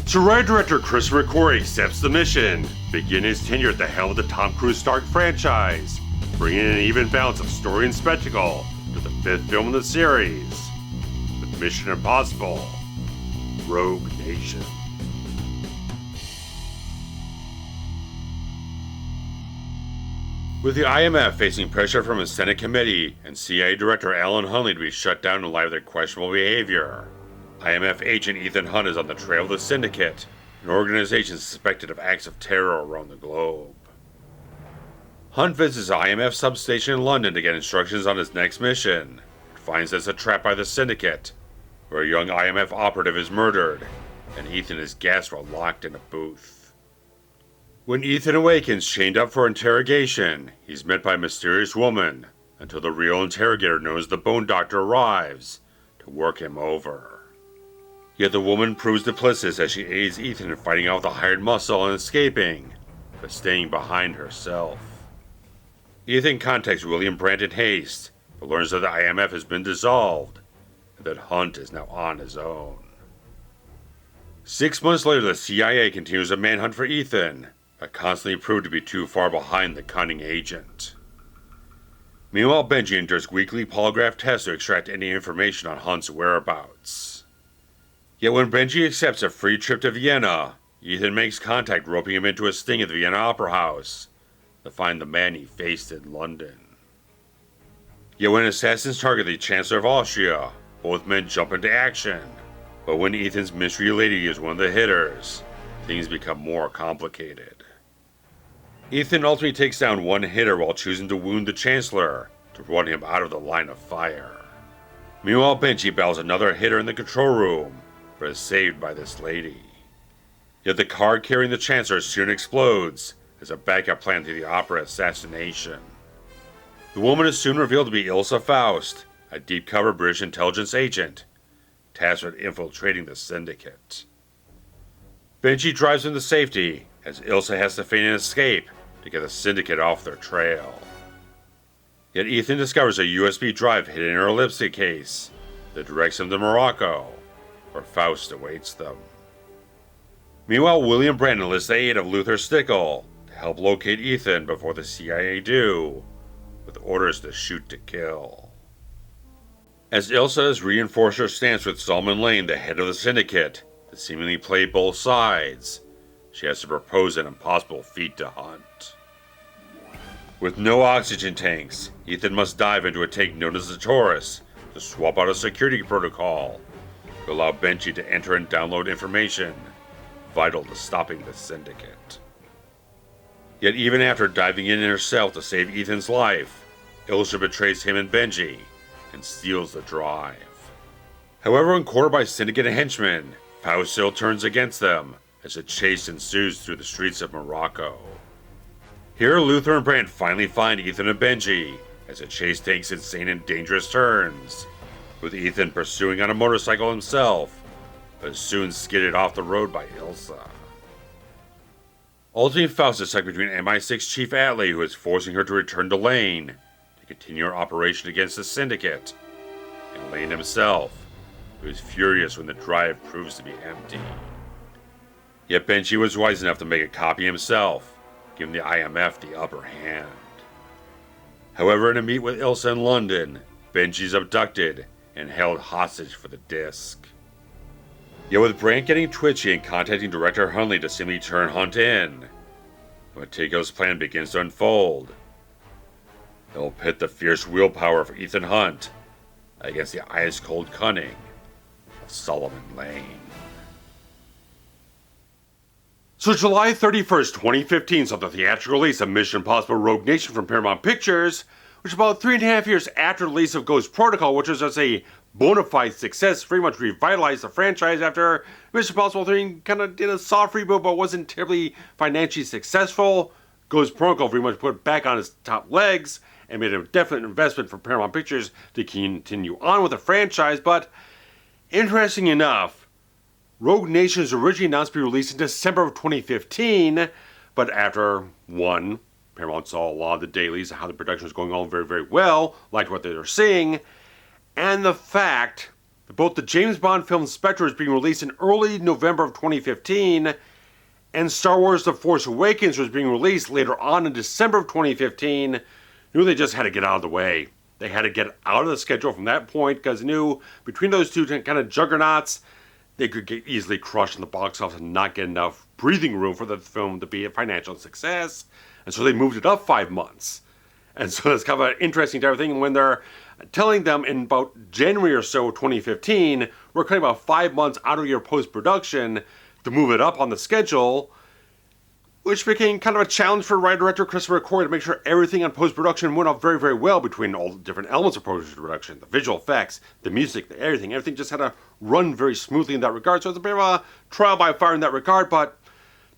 So writer-director Christopher McQuarrie accepts the mission, beginning his tenure at the helm of the Tom Cruise Stark franchise, bringing in an even balance of story and spectacle to the 5th film in the series, with Mission Impossible: Rogue Nation. With the IMF facing pressure from a Senate committee and CIA Director Alan Hunley to be shut down in light of their questionable behavior, IMF agent Ethan Hunt is on the trail of the Syndicate, an organization suspected of acts of terror around the globe. Hunt visits the IMF substation in London to get instructions on his next mission, and finds that it's a trap by the Syndicate, where a young IMF operative is murdered, and Ethan is gassed while locked in a booth. When Ethan awakens chained up for interrogation, he's met by a mysterious woman, until the real interrogator known as the Bone Doctor arrives to work him over. Yet the woman proves duplicitous as she aids Ethan in fighting off the hired muscle and escaping, but staying behind herself. Ethan contacts William Brandt in haste, but learns that the IMF has been dissolved, and that Hunt is now on his own. 6 months later, the CIA continues a manhunt for Ethan, but constantly proved to be too far behind the cunning agent. Meanwhile, Benji endures weekly polygraph tests to extract any information on Hunt's whereabouts. Yet when Benji accepts a free trip to Vienna, Ethan makes contact, roping him into a sting at the Vienna Opera House to find the man he faced in London. Yet when assassins target the Chancellor of Austria, both men jump into action. But when Ethan's mystery lady is one of the hitters, things become more complicated. Ethan ultimately takes down one hitter while choosing to wound the Chancellor to run him out of the line of fire. Meanwhile, Benji battles another hitter in the control room, but is saved by this lady. Yet the car carrying the Chancellor soon explodes as a backup plan to the opera assassination. The woman is soon revealed to be Ilsa Faust, a deep-cover British intelligence agent, tasked with infiltrating the Syndicate. Benji drives him to safety, as Ilsa has to feign an escape to get the Syndicate off their trail. Yet Ethan discovers a USB drive hidden in her lipstick case that directs him to Morocco, where Faust awaits them. Meanwhile, William Brandt enlists the aid of Luther Stickle to help locate Ethan before the CIA do, with orders to shoot to kill. As Ilsa has reinforced her stance with Solomon Lane, the head of the Syndicate, to seemingly play both sides, she has to propose an impossible feat to Hunt. With no oxygen tanks, Ethan must dive into a tank known as the Taurus to swap out a security protocol to allow Benji to enter and download information vital to stopping the Syndicate. Yet even after diving in herself to save Ethan's life, Ilsa betrays him and Benji and steals the drive. However, when cornered by Syndicate henchmen, Faust still turns against them as a chase ensues through the streets of Morocco. Here, Luther and Brandt finally find Ethan and Benji as the chase takes insane and dangerous turns, with Ethan pursuing on a motorcycle himself, but is soon skidded off the road by Ilsa. Ultimately, Faust is stuck between MI6 Chief Atlee, who is forcing her to return to Lane to continue her operation against the Syndicate, and Lane himself, who is furious when the drive proves to be empty. Yet Benji was wise enough to make a copy himself, giving the IMF the upper hand. However, in a meet with Ilsa in London, Benji is abducted and held hostage for the disc. Yet with Brandt getting twitchy and contacting director Hunley to simply turn Hunt in, the meticulous plan begins to unfold. It will pit the fierce willpower of Ethan Hunt against the ice-cold cunning of Solomon Lane. So July 31st, 2015 saw the theatrical release of Mission Impossible: Rogue Nation from Paramount Pictures, which is about 3.5 years after the release of Ghost Protocol, which was just a bona fide success, pretty much revitalized the franchise after Mission Impossible 3 kind of did a soft reboot but wasn't terribly financially successful. Ghost Protocol pretty much put it back on its top legs and made a definite investment for Paramount Pictures to continue on with the franchise. But interesting enough, Rogue Nation was originally announced to be released in December of 2015, but after, one, Paramount saw a lot of the dailies and how the production was going on very, very well, liked what they were seeing, and the fact Both the James Bond film Spectre is being released in early November of 2015, and Star Wars The Force Awakens was being released later on in December of 2015, knew they just had to get out of the way. They had to get out of the schedule from that point because they knew between those two kind of juggernauts, they could get easily crushed in the box office and not get enough breathing room for the film to be a financial success. And so they moved it up 5 months. And so that's kind of an interesting type of thing when they're telling them in about January or so 2015, we're cutting about 5 months out of your post-production to move it up on the schedule, which became kind of a challenge for writer-director Christopher McQuarrie to make sure everything on post-production went off very, very well between all the different elements of post-production, the visual effects, the music, everything just had to run very smoothly in that regard. So it's a bit of a trial by fire in that regard, but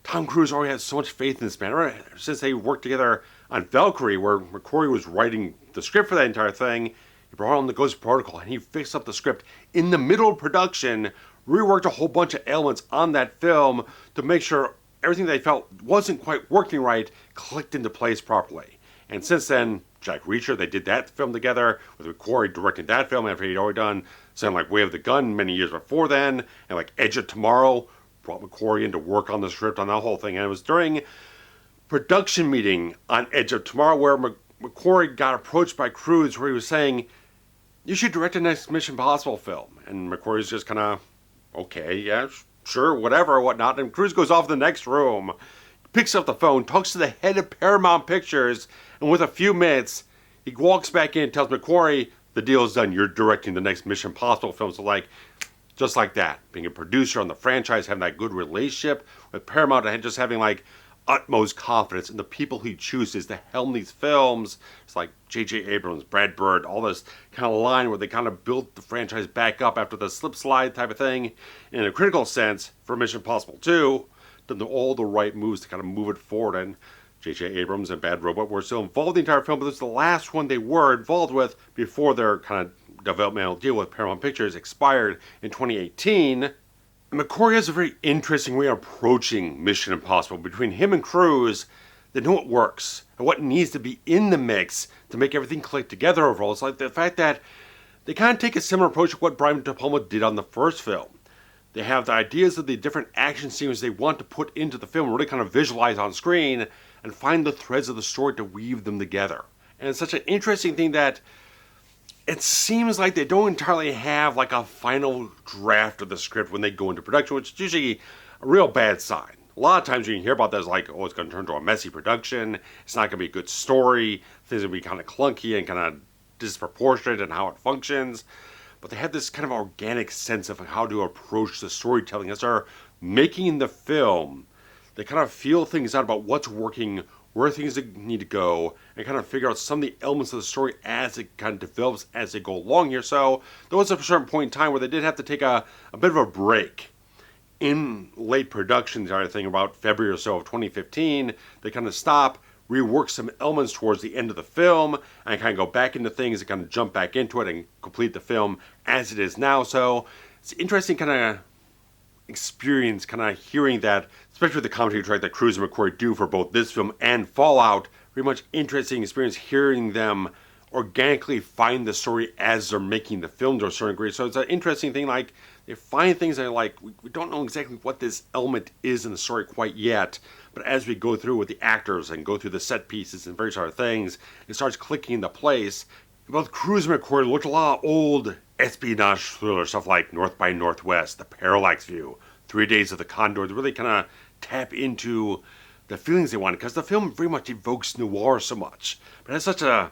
Tom Cruise already had so much faith in this man. Right? Since they worked together on Valkyrie, where McQuarrie was writing the script for that entire thing, he brought on the Ghost Protocol and he fixed up the script in the middle of production, reworked a whole bunch of elements on that film to make sure everything they felt wasn't quite working right clicked into place properly. And since then, Jack Reacher, they did that film together, with McQuarrie directing that film after he'd already done something like Way of the Gun many years before then, and like Edge of Tomorrow, brought McQuarrie in to work on the script on that whole thing. And it was during production meeting on Edge of Tomorrow where McQuarrie got approached by Cruise where he was saying, you should direct the next Mission Impossible film. And McQuarrie's just kind of, okay, yeah, sure, whatever, whatnot. And Cruise goes off to the next room, picks up the phone, talks to the head of Paramount Pictures, and with a few minutes, he walks back in and tells McQuarrie, the deal's done, you're directing the next Mission Impossible film. So like, just like that, being a producer on the franchise, having that good relationship with Paramount, and just having like utmost confidence in the people he chooses to helm these films. It's like J.J. Abrams, Brad Bird, all this kind of line where they kind of built the franchise back up after the slip slide type of thing. In a critical sense, for Mission Impossible 2, done all the right moves to kind of move it forward. And J.J. Abrams and Bad Robot were still involved in the entire film, but this is the last one they were involved with before their kind of developmental deal with Paramount Pictures expired in 2018. McQuarrie has a very interesting way of approaching Mission Impossible. Between him and Cruise, they know what works and what needs to be in the mix to make everything click together overall. It's like the fact that they kind of take a similar approach to what Brian De Palma did on the first film. They have the ideas of the different action scenes they want to put into the film, really kind of visualize on screen, and find the threads of the story to weave them together. And it's such an interesting thing that it seems like they don't entirely have like a final draft of the script when they go into production, which is usually a real bad sign. A lot of times you can hear about that as like, oh, it's going to turn into a messy production, it's not going to be a good story, things are going to be kind of clunky and kind of disproportionate in how it functions. But they have this kind of organic sense of how to approach the storytelling. As they're making the film, they kind of feel things out about what's working, where things need to go, and kind of figure out some of the elements of the story as it kind of develops as they go along here. So there was a certain point in time where they did have to take a bit of a break in late production, I think about February or so of 2015. They kind of stop, rework some elements towards the end of the film, and kind of go back into things and kind of jump back into it and complete the film as it is now. So it's interesting kind of experience kind of hearing that, especially with the commentary track that Cruise and McQuarrie do for both this film and Fallout. Very much interesting experience hearing them organically find the story as they're making the film to a certain degree. So it's an interesting thing, like they find things that are like, we don't know exactly what this element is in the story quite yet, but as we go through with the actors and go through the set pieces and various other things, it starts clicking into place. Both Cruise and McQuarrie looked a lot of old espionage thriller stuff like North by Northwest, The Parallax View, 3 Days of the Condor, to really kind of tap into the feelings they wanted, because the film very much evokes noir so much, but it has such a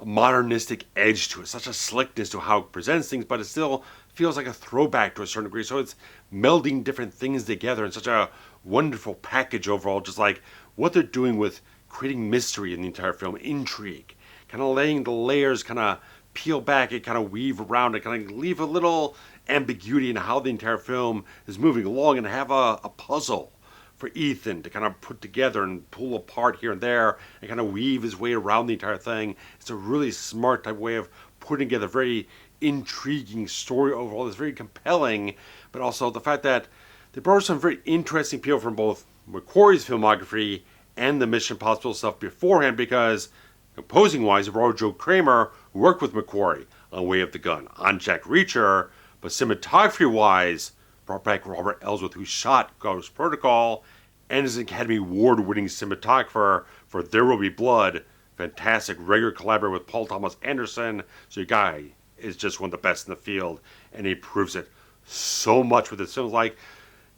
modernistic edge to it, such a slickness to how it presents things, but it still feels like a throwback to a certain degree. So it's melding different things together in such a wonderful package overall, just like what they're doing with creating mystery in the entire film, intrigue, kind of letting the layers kind of peel back and kind of weave around and kind of leave a little ambiguity in how the entire film is moving along, and have a puzzle for Ethan to kind of put together and pull apart here and there and kind of weave his way around the entire thing. It's a really smart type of way of putting together a very intriguing story overall. It's very compelling, but also the fact that they brought some very interesting people from both McQuarrie's filmography and the Mission Impossible stuff beforehand, because composing wise, they brought Joe Kramer, who worked with McQuarrie on Way of the Gun, on Jack Reacher, But cinematography-wise, brought back Robert Ellsworth, who shot Ghost Protocol, and is an Academy Award-winning cinematographer for There Will Be Blood. Fantastic, regular collaborator with Paul Thomas Anderson. So your guy is just one of the best in the field, and he proves it so much with his films. Like,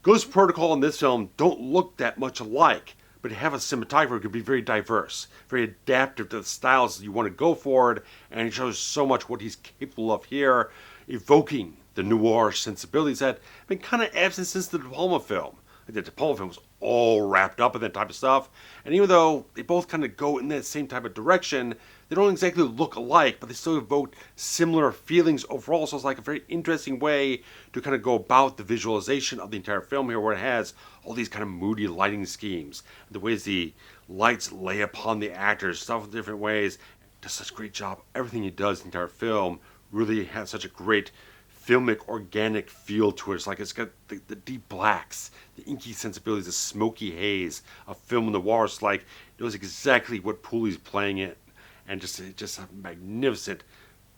Ghost Protocol and this film don't look that much alike, but to have a cinematographer who can be very diverse, very adaptive to the styles you want to go forward, and he shows so much what he's capable of here, evoking the noir sensibilities that have been kind of absent since the De Palma film. Like the De Palma film was all wrapped up in that type of stuff, and even though they both kind of go in that same type of direction, they don't exactly look alike, but they still evoke similar feelings overall. So it's like a very interesting way to kind of go about the visualization of the entire film here, where it has all these kind of moody lighting schemes, the ways the lights lay upon the actors, stuff in different ways. Does such a great job. Everything he does in the entire film really has such a great filmic, organic feel to it. It's like it's got the deep blacks, the inky sensibilities, the smoky haze of film noir. It's like it knows exactly what pool he's playing in, and just a magnificent,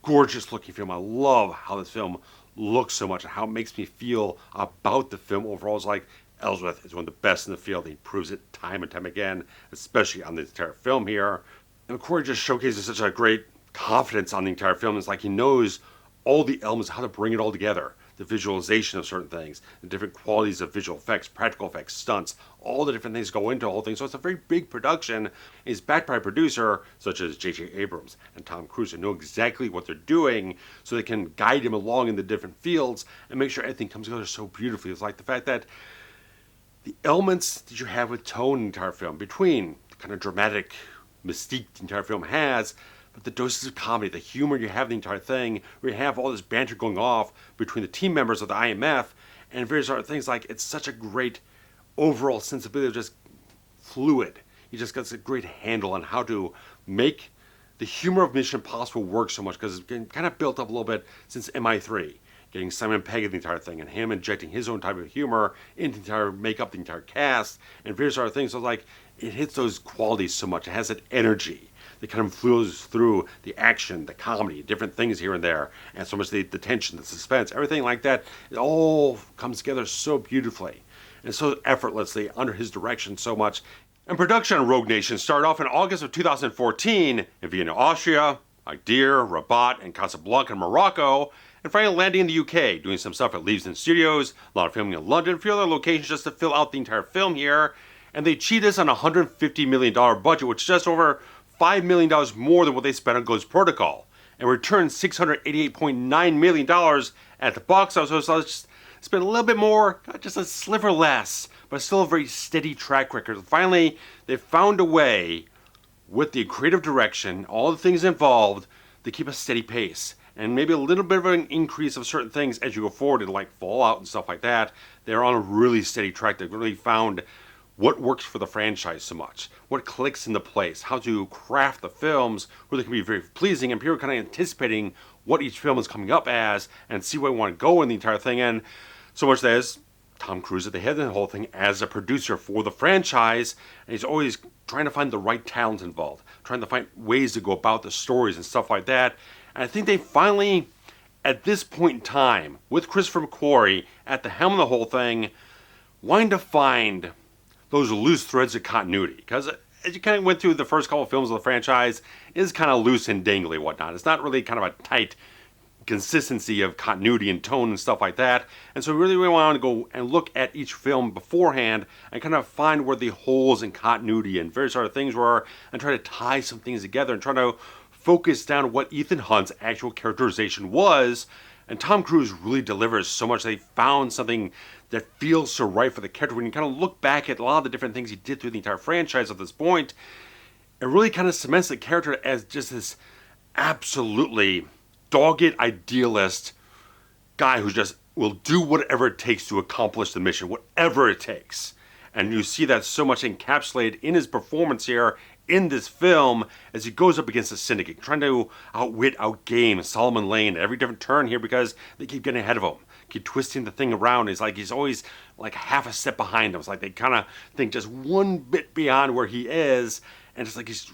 gorgeous looking film. I love how this film looks so much and how it makes me feel about the film overall. It's like Ellsworth is one of the best in the field. He proves it time and time again, especially on the entire film here. And McQuarrie just showcases such a great confidence on the entire film. It's like he knows all the elements, how to bring it all together, the visualization of certain things, the different qualities of visual effects, practical effects, stunts, all the different things go into the whole thing. So it's a very big production. He's backed by a producer such as J.J. Abrams and Tom Cruise, who know exactly what they're doing, so they can guide him along in the different fields and make sure everything comes together so beautifully. It's like the fact that the elements that you have with tone in the entire film, between the kind of dramatic mystique the entire film has, but the doses of comedy, the humor you have in the entire thing, where you have all this banter going off between the team members of the IMF and various other things. Like, it's such a great overall sensibility of just fluid. He just got a great handle on how to make the humor of Mission Impossible work so much, because it's been kind of built up a little bit since MI3. Getting Simon Pegg in the entire thing, and him injecting his own type of humor into the entire makeup, the entire cast, and various other things. So like, it hits those qualities so much. It has that energy that kind of flows through the action, the comedy, different things here and there, and so much the tension, the suspense, everything like that. It all comes together so beautifully and so effortlessly under his direction so much. And production on Rogue Nation started off in August of 2014 in Vienna, Austria, Agadir, Rabat, and Casablanca in Morocco, and finally landing in the UK, doing some stuff at Leavesden Studios, a lot of filming in London, a few other locations just to fill out the entire film here. And they achieved this on a $150 million budget, which is just over $5 million more than what they spent on Ghost Protocol, and returned $688.9 million at the box office. So it's spent a little bit more, just a sliver less, but still a very steady track record. Finally, they found a way, with the creative direction, all the things involved, to keep a steady pace. And maybe a little bit of an increase of certain things as you go forward, in like Fallout and stuff like that. They're on a really steady track. They've really found what works for the franchise so much, what clicks into place, how to craft the films where they can be very pleasing, and people are kind of anticipating what each film is coming up as and see where they want to go in the entire thing. And so much that is Tom Cruise at the head of the whole thing as a producer for the franchise, and he's always trying to find the right talent involved, trying to find ways to go about the stories and stuff like that. And I think they finally, at this point in time, with Christopher McQuarrie at the helm of the whole thing, wanting to find those loose threads of continuity. Because as you kind of went through the first couple of films of the franchise, it is kind of loose and dangly and whatnot. It's not really kind of a tight consistency of continuity and tone and stuff like that. And so we really wanted to go and look at each film beforehand and kind of find where the holes in continuity and various other things were, and try to tie some things together and try to focus down what Ethan Hunt's actual characterization was. And Tom Cruise really delivers so much. They found something that feels so right for the character. When you kind of look back at a lot of the different things he did through the entire franchise at this point, it really kind of cements the character as just this absolutely dogged idealist guy who just will do whatever it takes to accomplish the mission, whatever it takes. And you see that so much encapsulated in his performance here in this film as he goes up against the syndicate, trying to outwit, outgame Solomon Lane at every different turn here, because they keep getting ahead of him, keep twisting the thing around. It's like he's always like half a step behind them. It's like they kind of think just one bit beyond where he is, and it's like he's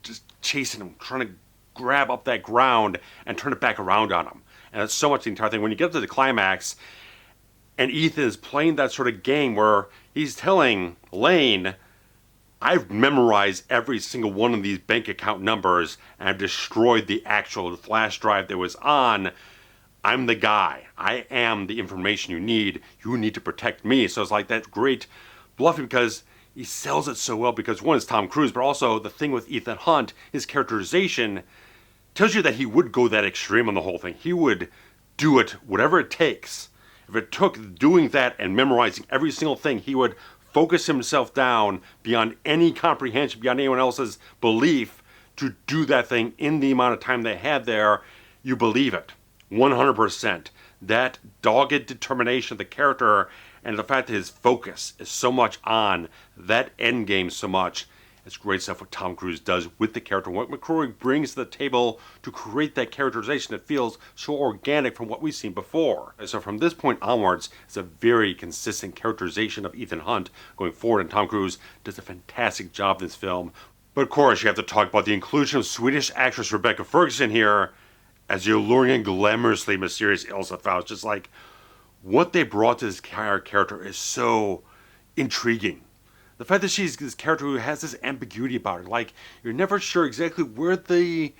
just chasing him, trying to grab up that ground and turn it back around on him. And it's so much the entire thing. When you get to the climax, and Ethan is playing that sort of game where he's telling Lane, I've memorized every single one of these bank account numbers, and I've destroyed the actual flash drive that was on. I'm the guy. I am the information you need. You need to protect me. So it's like that great bluffing because he sells it so well because one is Tom Cruise, but also the thing with Ethan Hunt, his characterization tells you that he would go that extreme on the whole thing. He would do it, whatever it takes. If it took doing that and memorizing every single thing, he would focus himself down beyond any comprehension, beyond anyone else's belief to do that thing in the amount of time they had there. You believe it. 100%. That dogged determination of the character and the fact that his focus is so much on that end game so much. It's great stuff what Tom Cruise does with the character, what McQuarrie brings to the table to create that characterization that feels so organic from what we've seen before. And so from this point onwards, it's a very consistent characterization of Ethan Hunt going forward, and Tom Cruise does a fantastic job in this film. But of course, you have to talk about the inclusion of Swedish actress Rebecca Ferguson here as the alluring and glamorously mysterious Ilsa Faust. Just like what they brought to this character is so intriguing. The fact that she's this character who has this ambiguity about her, like you're never sure exactly where the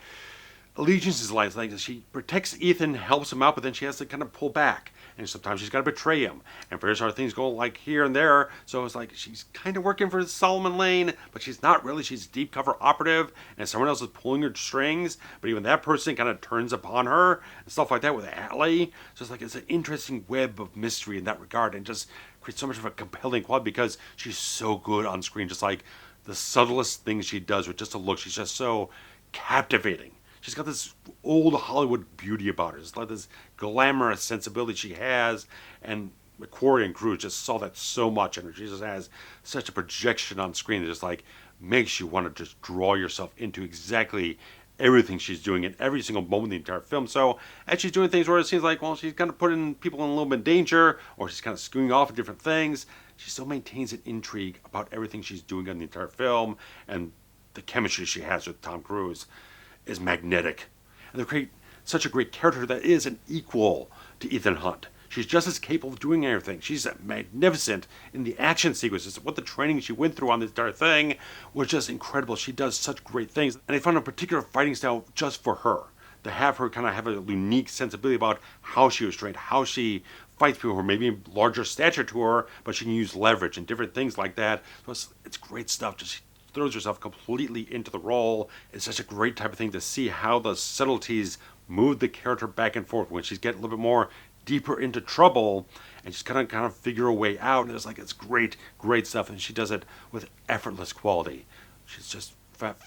allegiances lies. Like she protects Ethan, helps him out, but then she has to kind of pull back, and sometimes she's got to betray him. And various other things go like here and there. So it's like she's kind of working for Solomon Lane, but she's not really. She's a deep cover operative, and someone else is pulling her strings. But even that person kind of turns upon her and stuff like that with Alec. So it's like it's an interesting web of mystery in that regard, and just creates so much of a compelling quality because she's so good on screen. Just like the subtlest things she does with just a look, she's just so captivating. She's got this old Hollywood beauty about her. It's like this glamorous sensibility she has, and McQuarrie and Cruise just saw that so much in her. She just has such a projection on screen that just like makes you want to just draw yourself into exactly everything she's doing in every single moment of the entire film. So as she's doing things where it seems like, well, she's kind of putting people in a little bit of danger, or she's kind of skewing off at different things, she still maintains an intrigue about everything she's doing in the entire film, and the chemistry she has with Tom Cruise is magnetic. And they create such a great character that is an equal to Ethan Hunt. She's just as capable of doing everything. She's magnificent in the action sequences. What the training she went through on this entire thing was just incredible. She does such great things. And they found a particular fighting style just for her. To have her kind of have a unique sensibility about how she was trained, how she fights people who are maybe larger stature to her, but she can use leverage and different things like that. So it's great stuff. Just throws herself completely into the role. It's such a great type of thing to see how the subtleties move the character back and forth when she's getting a little bit more deeper into trouble, and she's kind of figure a way out. And it's great stuff, and she does it with effortless quality. She's just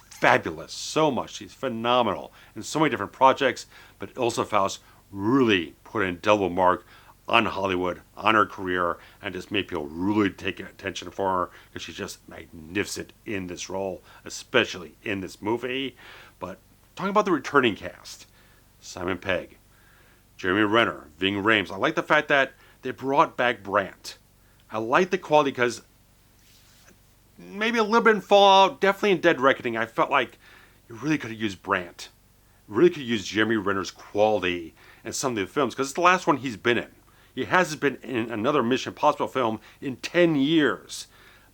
fabulous, so much. She's phenomenal in so many different projects, but Ilsa Faust really put an indelible mark on Hollywood, on her career, and just made people really take attention for her because she's just magnificent in this role, especially in this movie. But talking about the returning cast, Simon Pegg, Jeremy Renner, Ving, Rhames. I like the fact that they brought back Brandt. I like the quality because maybe a little bit in Fallout, definitely in Dead Reckoning, I felt like you really could have used Brandt. Really could use Jeremy Renner's quality in some of the films because it's the last one he's been in. He hasn't been in another Mission Impossible film in 10 years.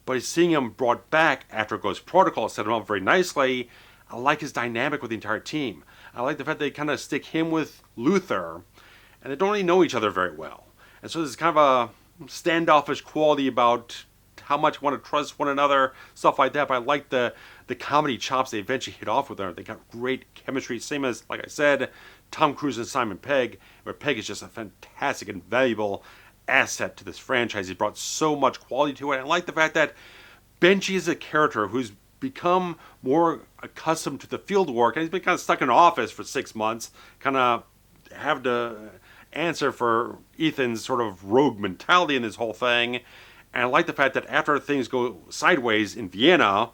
But seeing him brought back after Ghost Protocol set him up very nicely. I like his dynamic with the entire team. I like the fact they kind of stick him with Luther, and they don't really know each other very well. And so there's kind of a standoffish quality about how much you want to trust one another, stuff like that. But I like the comedy chops they eventually hit off with her. They got great chemistry, same as, like I said, Tom Cruise and Simon Pegg, where Pegg is just a fantastic and valuable asset to this franchise. He brought so much quality to it. I like the fact that Benji is a character who's become more accustomed to the field work, and he's been kind of stuck in an office for 6 months, kind of have to answer for Ethan's sort of rogue mentality in this whole thing. And I like the fact that after things go sideways in Vienna,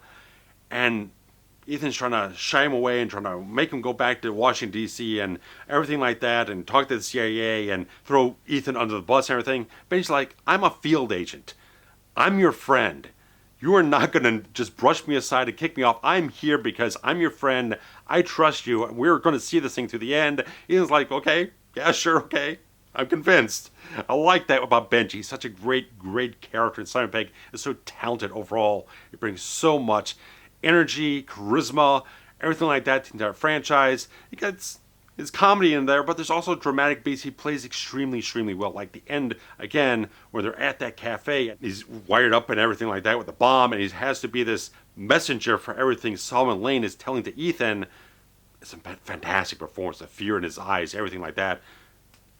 and Ethan's trying to shy him away and trying to make him go back to Washington, D.C. and everything like that, and talk to the CIA and throw Ethan under the bus and everything. Benji's like, I'm a field agent. I'm your friend. You are not going to just brush me aside and kick me off. I'm here because I'm your friend. I trust you. We're going to see this thing to the end. Ethan's like, okay, Yeah, sure, okay. I'm convinced. I like that about Benji. He's such a great, great character. And Simon Pegg is so talented overall. He brings so much energy, charisma, everything like that to the entire franchise. He gets his comedy in there, but there's also dramatic beats he plays extremely, extremely well. Like the end, again, where they're at that cafe, and he's wired up and everything like that with the bomb, and he has to be this messenger for everything Solomon Lane is telling to Ethan. It's a fantastic performance, the fear in his eyes, everything like that.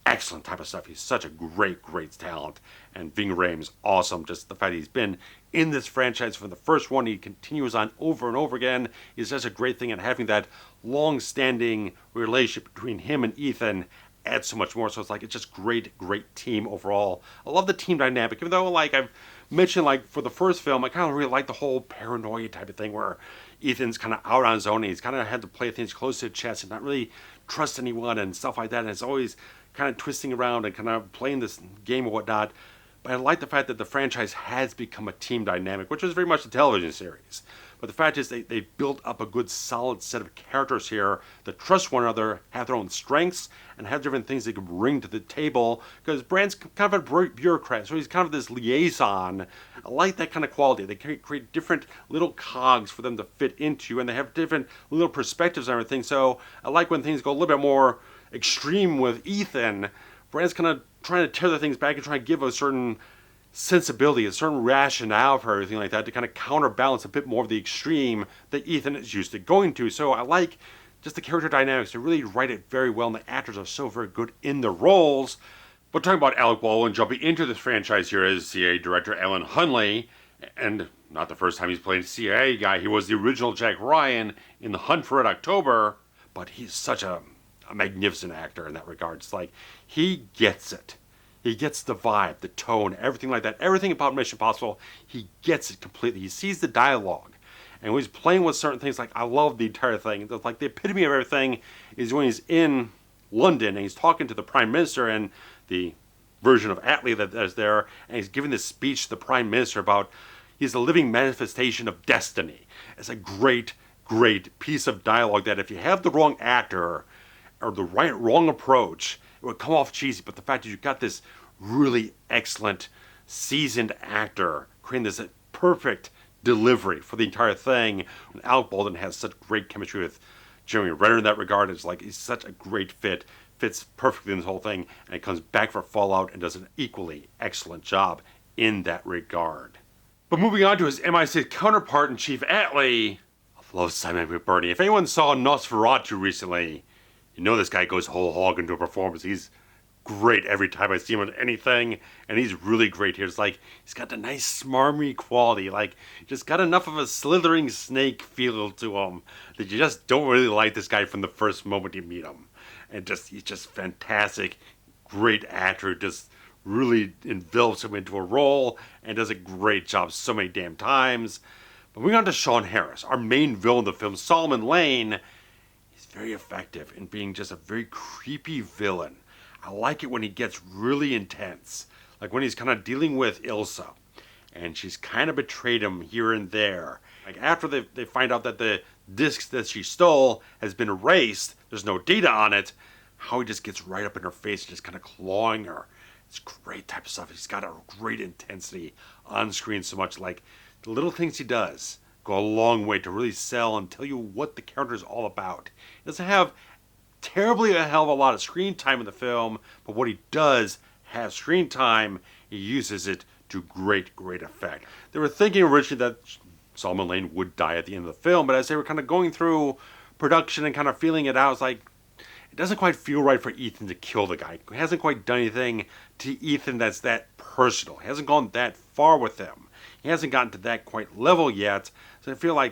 Excellent type of stuff. He's such a great, great talent. And Ving Rhames, awesome. Just the fact that he's been in this franchise from the first one, he continues on over and over again, is such a great thing. And having that long-standing relationship between him and Ethan adds so much more. So it's just great, great team overall. I love the team dynamic, even though I've mentioned for the first film, I kind of really like the whole paranoia type of thing where Ethan's kind of out on his own and he's kind of had to play things close to the chest and not really trust anyone and stuff like that. And it's always kind of twisting around and kind of playing this game and whatnot. But I like the fact that the franchise has become a team dynamic, which is very much a television series. But the fact is they built up a good solid set of characters here that trust one another, have their own strengths, and have different things they can bring to the table. Because Brand's kind of a bureaucrat, so he's kind of this liaison. I like that kind of quality. They create different little cogs for them to fit into, and they have different little perspectives and everything. So I like when things go a little bit more extreme with Ethan. Brand's kind of trying to tear the things back and trying to give a certain sensibility, a certain rationale for everything like that to kind of counterbalance a bit more of the extreme that Ethan is used to going to. So I like just the character dynamics. They really write it very well, and the actors are so very good in their roles. But talking about Alec Baldwin jumping into this franchise here as CIA director Alan Hunley, and not the first time he's played a CIA guy. He was the original Jack Ryan in The Hunt for Red October, but he's such a magnificent actor in that regard. It's he gets it. He gets the vibe, the tone, everything like that. Everything about Mission Impossible, he gets it completely. He sees the dialogue. And when he's playing with certain things, I love the entire thing. The epitome of everything is when he's in London and he's talking to the Prime Minister and the version of Atlee that is there, and he's giving this speech to the Prime Minister about he's a living manifestation of destiny. It's a great, great piece of dialogue that if you have the wrong actor or the wrong approach, it would come off cheesy. But the fact that you've got this really excellent, seasoned actor creating this perfect delivery for the entire thing. And Alec Baldwin has such great chemistry with Jeremy Renner in that regard. It's he's such a great fit, fits perfectly in this whole thing, and he comes back for Fallout and does an equally excellent job in that regard. But moving on to his MI6 counterpart in Chief Atlee, I love Simon McBurney. If anyone saw Nosferatu recently, you know this guy goes whole hog into a performance. He's great every time I see him on anything, and he's really great here. It's he's got a nice smarmy quality, just got enough of a slithering snake feel to him that you just don't really like this guy from the first moment you meet him. And he's just fantastic, great actor, just really envelops him into a role and does a great job so many damn times. But moving on to Sean Harris, our main villain of the film, Solomon Lane. He's very effective in being just a very creepy villain. I like it when he gets really intense. Like when he's kind of dealing with Ilsa, and she's kind of betrayed him here and there. After they find out that the disc that she stole has been erased, there's no data on it, how he just gets right up in her face and just kind of clawing her. It's great type of stuff. He's got a great intensity on screen so much. The little things he does go a long way to really sell and tell you what the character is all about. He doesn't have terribly a hell of a lot of screen time in the film, but what he does have screen time, he uses it to great, great effect. They were thinking originally that Solomon Lane would die at the end of the film, but as they were kind of going through production and kind of feeling it out, it doesn't quite feel right for Ethan to kill the guy. He hasn't quite done anything to Ethan that's that personal. He hasn't gone that far with him. He hasn't gotten to that quite level yet. So I feel we're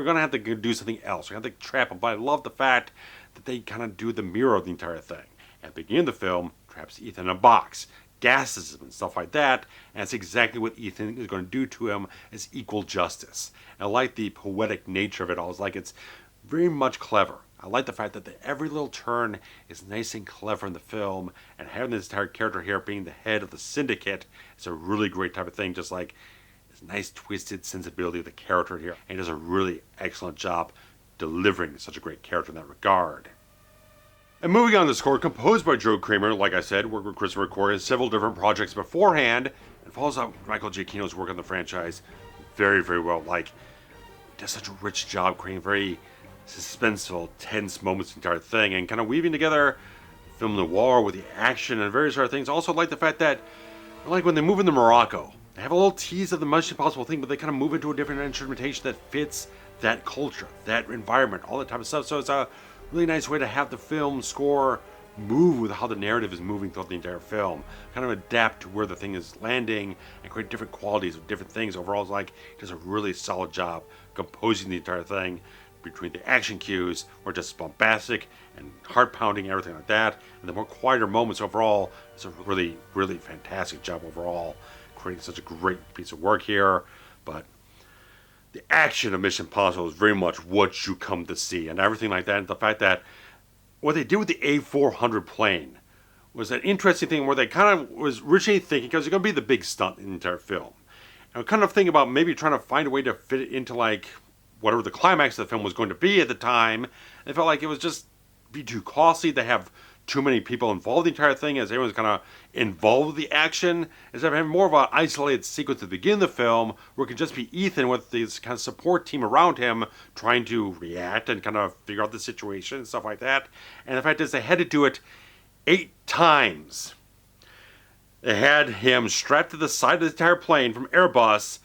going to have to do something else. We're going to have to trap him. But I love the fact that they kind of do the mirror of the entire thing. At the beginning of the film, traps Ethan in a box, gasses him and stuff like that, and that's exactly what Ethan is going to do to him as equal justice. And I like the poetic nature of it all. It's very much clever. I like the fact that every little turn is nice and clever in the film, and having this entire character here being the head of the syndicate is a really great type of thing, just this nice twisted sensibility of the character here, and he does a really excellent job delivering such a great character in that regard. And moving on to the score, composed by Joe Kramer, like I said, worked with Christopher McQuarrie in several different projects beforehand, and follows up Michael Giacchino's work on the franchise very, very well. Like, does such a rich job creating very suspenseful, tense moments in the entire thing, and kind of weaving together film noir with the action and various other things. Also, like the fact that, like when they move into Morocco, they have a little tease of the Mission Impossible thing, but they kind of move into a different instrumentation that fits that culture, that environment, all that type of stuff. So it's a really nice way to have the film score move with how the narrative is moving throughout the entire film. Kind of adapt to where the thing is landing and create different qualities of different things. Overall, it's like he does a really solid job composing the entire thing between the action cues, or just bombastic and heart-pounding, everything like that, and the more quieter moments. Overall, it's a really, really fantastic job overall, creating such a great piece of work here. But the action of Mission Impossible is very much what you come to see, and everything like that. And the fact that what they did with the A400 plane was an interesting thing, where they kind of was originally thinking, because it's going to be the big stunt in the entire film, and kind of thinking about maybe trying to find a way to fit it into like whatever the climax of the film was going to be at the time. It felt like it was just be too costly to have too many people involved in the entire thing, as everyone's kind of involved with the action, instead of having more of an isolated sequence at the beginning of the film where it could just be Ethan with this kind of support team around him trying to react and kind of figure out the situation and stuff like that. And the fact is, they had to do it 8 times. They had him strapped to the side of the entire plane from Airbus,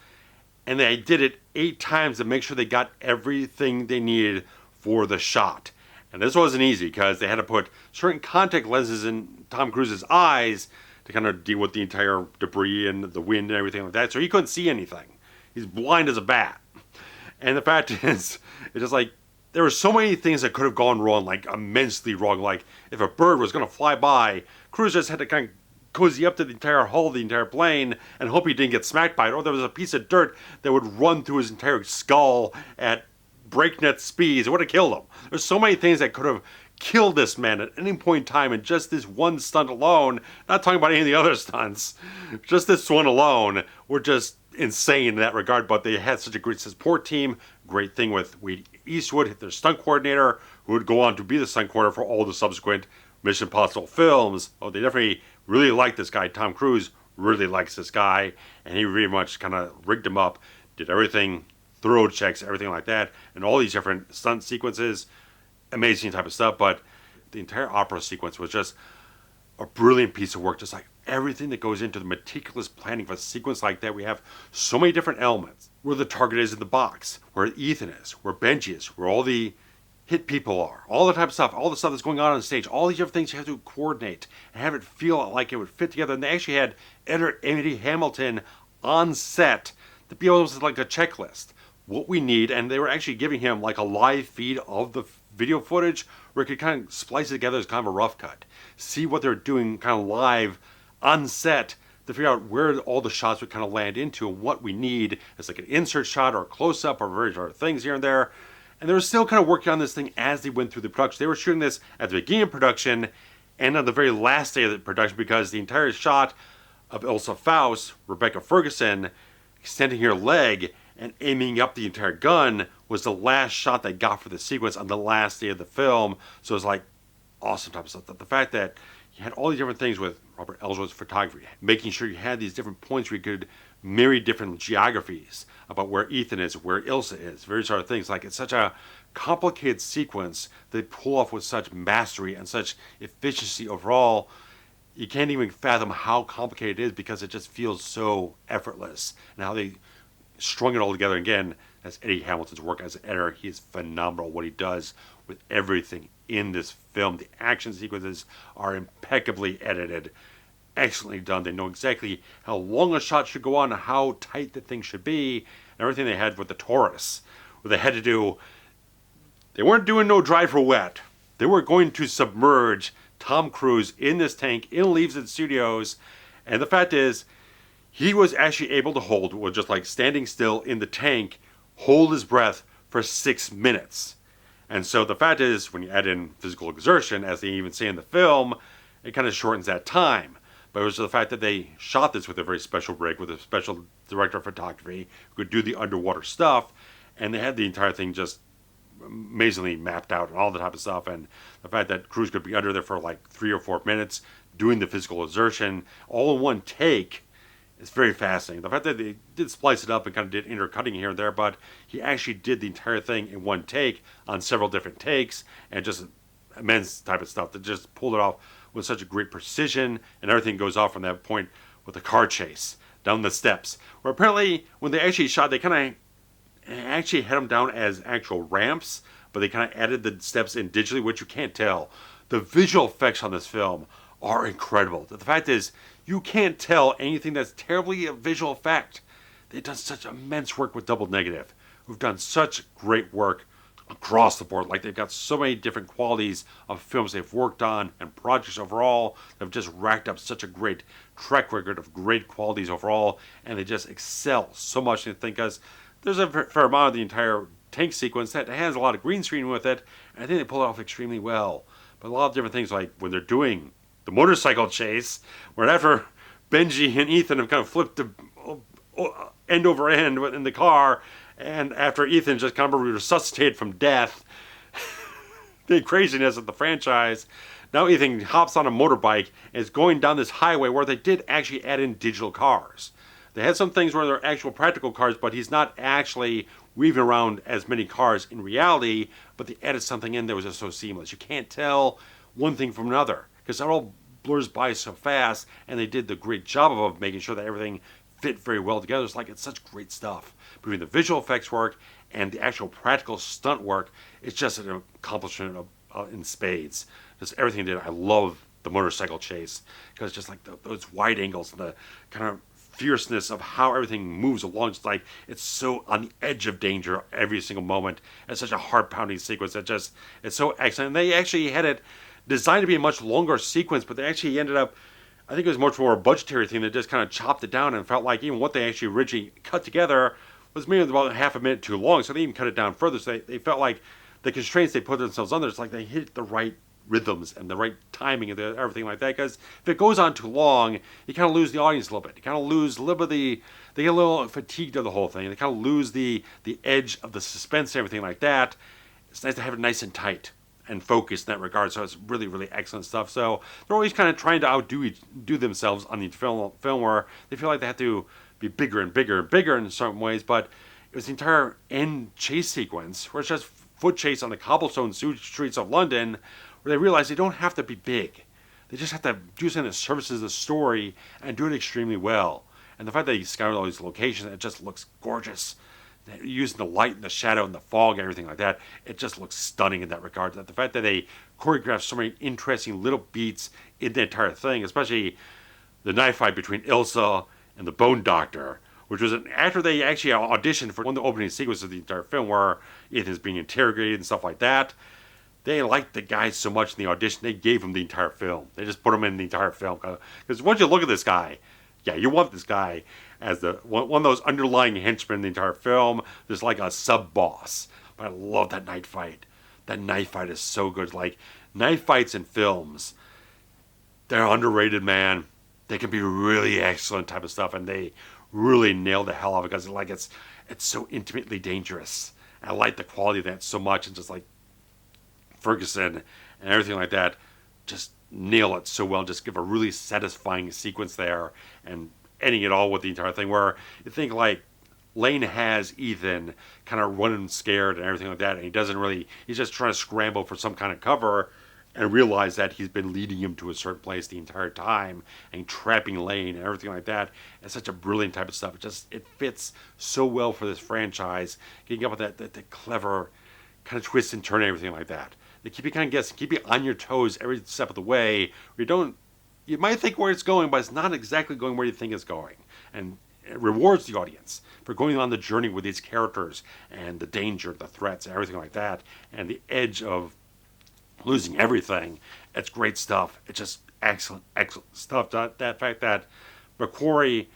and they did it 8 times to make sure they got everything they needed for the shot. And this wasn't easy, because they had to put certain contact lenses in Tom Cruise's eyes to kind of deal with the entire debris and the wind and everything like that, so he couldn't see anything. He's blind as a bat. And the fact is, it's just like, there were so many things that could have gone wrong, like immensely wrong. Like, if a bird was going to fly by, Cruise just had to kind of cozy up to the entire hull of the entire plane and hope he didn't get smacked by it, or there was a piece of dirt that would run through his entire skull at breakneck speeds. It would have killed him. There's so many things that could have killed this man at any point in time, and just this one stunt alone, not talking about any of the other stunts, just this one alone, were just insane in that regard. But they had such a great support team. Great thing with Wade Eastwood, their stunt coordinator, who would go on to be the stunt coordinator for all the subsequent Mission Impossible films. Oh, they definitely really like this guy. Tom Cruise really likes this guy, and he really much kind of rigged him up, did everything, thorough checks, everything like that, and all these different stunt sequences, amazing type of stuff. But the entire opera sequence was just a brilliant piece of work. Just like everything that goes into the meticulous planning of a sequence like that, we have so many different elements. Where the target is in the box, where Ethan is, where Benji is, where all the hit people are, all the type of stuff, all the stuff that's going on stage, all these different things you have to coordinate and have it feel like it would fit together. And they actually had editor Eddie Hamilton on set to be almost like a checklist, what we need. And they were actually giving him like a live feed of the video footage where it could kind of splice it together as kind of a rough cut, see what they're doing kind of live on set, to figure out where all the shots would kind of land into and what we need as like an insert shot or a close-up or various other things here and there. And they were still kind of working on this thing as they went through the production. They were shooting this at the beginning of production and on the very last day of the production, because the entire shot of Ilsa Faust, Rebecca Ferguson, extending her leg and aiming up the entire gun was the last shot they got for the sequence on the last day of the film. So it was like awesome type of stuff. The fact that you had all these different things with Robert Ellsworth's photography, making sure you had these different points where you could marry different geographies about where Ethan is, where Ilsa is, various sort of things. Like, it's such a complicated sequence they pull off with such mastery and such efficiency overall. You can't even fathom how complicated it is, because it just feels so effortless. And how they strung it all together. Again, that's Eddie Hamilton's work as an editor. He is phenomenal what he does with everything in this film. The action sequences are impeccably edited, excellently done. They know exactly how long a shot should go on and how tight the thing should be, and everything they had with the Taurus, where they had to do, they weren't doing no drive for wet. They were going to submerge Tom Cruise in this tank in Leavesden Studios, and the fact is, he was actually able to hold, with just like standing still in the tank, hold his breath for 6 minutes. And so the fact is, when you add in physical exertion, as they even say in the film, it kind of shortens that time. But it was the fact that they shot this with a very special rig, with a special director of photography who could do the underwater stuff, and they had the entire thing just amazingly mapped out and all the type of stuff. And the fact that Cruise could be under there for like 3 or 4 minutes doing the physical exertion all in one take is very fascinating. The fact that they did splice it up and kind of did intercutting here and there, but he actually did the entire thing in one take on several different takes, and just immense type of stuff that just pulled it off with such a great precision, and everything goes off from that point with the car chase down the steps, where apparently when they actually shot, they kind of actually had them down as actual ramps, but they kind of added the steps in digitally, which you can't tell. The visual effects on this film are incredible. The fact is, you can't tell anything that's terribly a visual effect. They've done such immense work with Double Negative, who've done such great work across the board. Like, they've got so many different qualities of films they've worked on and projects overall that have just racked up such a great track record of great qualities overall, and they just excel so much. I think because there's a fair amount of the entire tank sequence that has a lot of green screen with it, and I think they pull it off extremely well. But a lot of different things, like when they're doing the motorcycle chase, where after Benji and Ethan have kind of flipped the end over end in the car, and after Ethan just kind of resuscitated from death, the craziness of the franchise, now Ethan hops on a motorbike and is going down this highway where they did actually add in digital cars. They had some things where they're actual practical cars, but he's not actually weaving around as many cars in reality, but they added something in that was just so seamless. You can't tell one thing from another, because it all blurs by so fast, and they did the great job of making sure that everything fit very well together. It's such great stuff. Between the visual effects work and the actual practical stunt work, it's just an accomplishment in spades. Just everything they did. I love the motorcycle chase, because just like those wide angles and the kind of fierceness of how everything moves along. It's so on the edge of danger every single moment. It's such a heart-pounding sequence that just, it's so excellent. And they actually had it designed to be a much longer sequence, but they actually ended up, I think it was much more a budgetary thing. They just kind of chopped it down and felt like even what they actually originally cut together was maybe about half a minute too long, so they even cut it down further. So they felt like the constraints they put themselves under, it's like they hit the right rhythms and the right timing and everything like that. Because if it goes on too long, you kind of lose the audience a little bit. You kind of lose a little bit of they get a little fatigued of the whole thing. They kind of lose the edge of the suspense and everything like that. It's nice to have it nice and tight and focused in that regard. So it's really, really excellent stuff. So they're always kind of trying to outdo themselves on the film where they feel like they have to be bigger and bigger and bigger in certain ways. But it was the entire end chase sequence where it's just foot chase on the cobblestone streets of London, where they realize they don't have to be big. They just have to do something that services the story and do it extremely well. And the fact that he scoured all these locations, it just looks gorgeous. Using the light and the shadow and the fog and everything like that, it just looks stunning in that regard. The fact that they choreographed so many interesting little beats in the entire thing, especially the knife fight between Ilsa and the Bone Doctor, which was after they actually auditioned for one of the opening sequences of the entire film where Ethan's being interrogated and stuff like that. They liked the guy so much in the audition, they gave him the entire film. They just put him in the entire film. Because once you look at this guy, yeah, you want this guy as one of those underlying henchmen in the entire film. There's like a sub-boss. But I love that knife fight. That knife fight is so good. Like, knife fights in films, they're underrated, man. They can be really excellent type of stuff, and they really nail the hell out of it, because it's so intimately dangerous. And I like the quality of that so much, and just like Ferguson and everything like that, just nail it so well. Just give a really satisfying sequence there, and ending it all with the entire thing where you think like Lane has Ethan kind of running scared and everything like that, and he's just trying to scramble for some kind of cover, and realize that he's been leading him to a certain place the entire time and trapping Lane and everything like that. It's such a brilliant type of stuff. It fits so well for this franchise, getting up with that clever kind of twist and turn and everything like that. They keep you kind of guessing, keep you on your toes every step of the way. You might think where it's going, but it's not exactly going where you think it's going. And it rewards the audience for going on the journey with these characters and the danger, the threats, and everything like that, and the edge of losing everything. It's great stuff. It's just excellent, excellent stuff. That fact that McQuarrie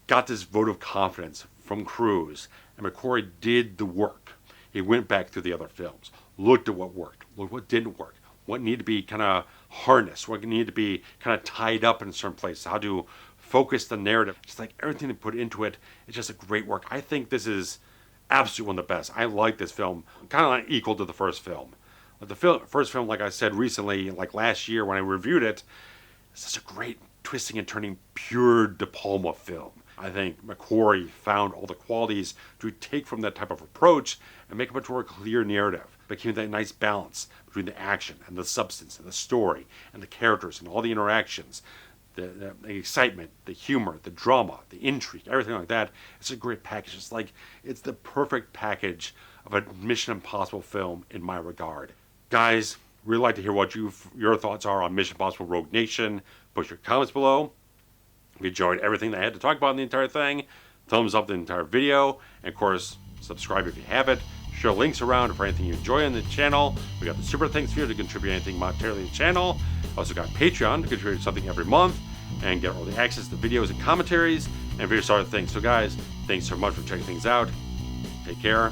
got this vote of confidence from Cruise, and McQuarrie did the work. He went back through the other films, looked at what worked, looked what didn't work, what needed to be kind of harnessed, what needed to be kind of tied up in certain places, how to focus the narrative. Just like everything they put into it, it's just a great work. I think this is absolutely one of the best. I like this film, kind of like equal to the first film. But the first film, like I said recently, like last year when I reviewed it, it's such a great twisting and turning, pure De Palma film. I think McQuarrie found all the qualities to take from that type of approach and make it much more clear narrative, making that nice balance between the action and the substance and the story and the characters and all the interactions, the excitement, the humor, the drama, the intrigue, everything like that. It's a great package. It's the perfect package of a Mission Impossible film in my regard. Guys, really like to hear what your thoughts are on Mission Impossible Rogue Nation. Put your comments below. If you enjoyed everything that I had to talk about in the entire thing, thumbs up the entire video, and of course, subscribe if you haven't. Share links around for anything you enjoy on the channel. We got the super thanks for you to contribute anything monetarily to the channel. Also got Patreon to contribute something every month and get all the access to videos and commentaries and various other things. So guys, thanks so much for checking things out. Take care.